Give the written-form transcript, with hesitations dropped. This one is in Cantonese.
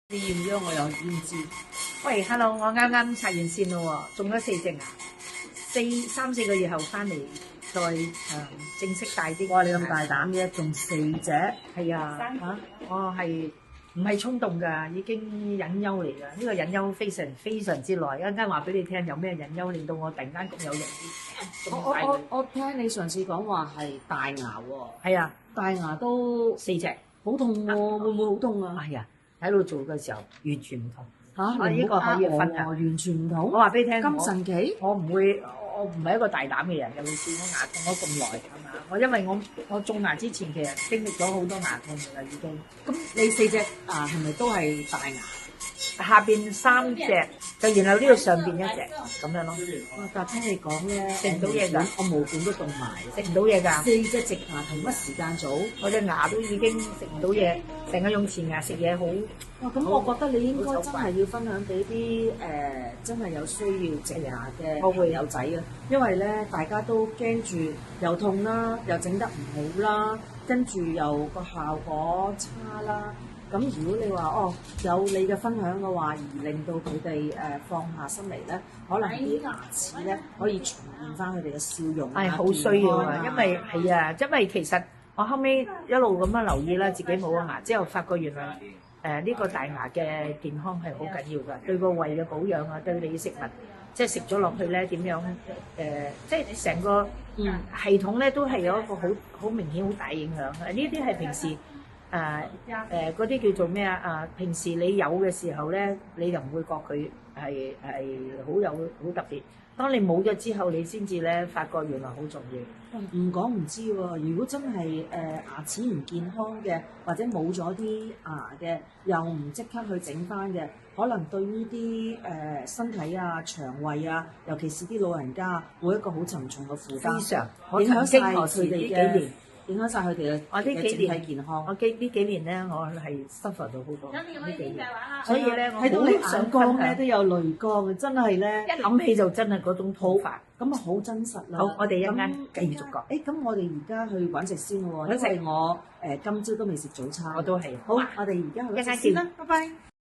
你驗咗我又點知？喂，Hello，我啱啱拆完線咯喎，中咗4隻牙，三四個月後翻嚟再正式戴啲。哇！你咁大膽嘅，中4隻？係啊，我係唔係衝動㗎？已經隱憂嚟㗎。呢個隱憂非常之耐，一陣間話俾你聽有咩隱憂令到我突然間咁有用啲。我聽你上次講話係大牙喎。係啊，大牙都4隻，好痛喎，會唔會好痛啊？係啊，喺度做嘅時候完全唔痛。嚇，呢個可以分享，完全唔同。我話俾你聽，咁神奇。我唔係一個大膽嘅人，尤其是我牙痛咗咁耐，係嘛？因為我種牙之前其實經歷咗好多牙痛㗎啦，已經。咁你4隻牙係咪都係大牙？下邊3隻，就然後呢度上邊1隻咁樣咯。哇！但係聽你講咧，食唔到嘢㗎，我毛管都凍埋，食唔到嘢㗎。4隻直牙同一時間做，我隻牙都已經食唔到嘢，成日用前牙食嘢好。哇！咁我覺得你應該真係要分享俾啲真係有需要植牙嘅朋友仔啊，因為咧大家都驚住又痛啦，又整得唔好啦，跟住又個效果差啦。咁如果你話有你嘅分享嘅話，而令到佢哋放下心嚟咧，可能啲牙齒咧可以重現翻佢哋嘅笑容。係好需要啊，因為係啊，因為其實我後尾一路咁樣留意啦，自己冇咗牙之後，發覺原來呢個大牙嘅健康係好緊要㗎，對個胃嘅保養啊，對你食物即係食咗落去咧點樣即係成個系統咧都係有一個好明顯好大影響嘅。呢啲係平時。嗰啲叫做咩啊？平時你有嘅時候咧，你就唔會覺佢係好特別。當你冇咗之後，你先至咧發覺原來好重要。唔講唔知喎，如果真係牙齒唔健康嘅，或者冇咗啲牙嘅，又唔即刻去整翻嘅，可能對於啲身體啊、腸胃啊，尤其是啲老人家，會一個好沉重嘅負擔，非常影響晒佢哋呢幾年。影響晒佢哋嘅整體健康。我呢幾年咧，我係 suffer 到好多呢幾年，所以咧我睇到你眼光咧都有淚光嘅，真係咧一諗起就真係嗰種痛法，咁啊好真實啦。好，我哋一陣間繼續講。咁我哋而家去揾食先喎，因為我今朝都未食早餐。我都係。好，我哋而家去食先啦，拜拜。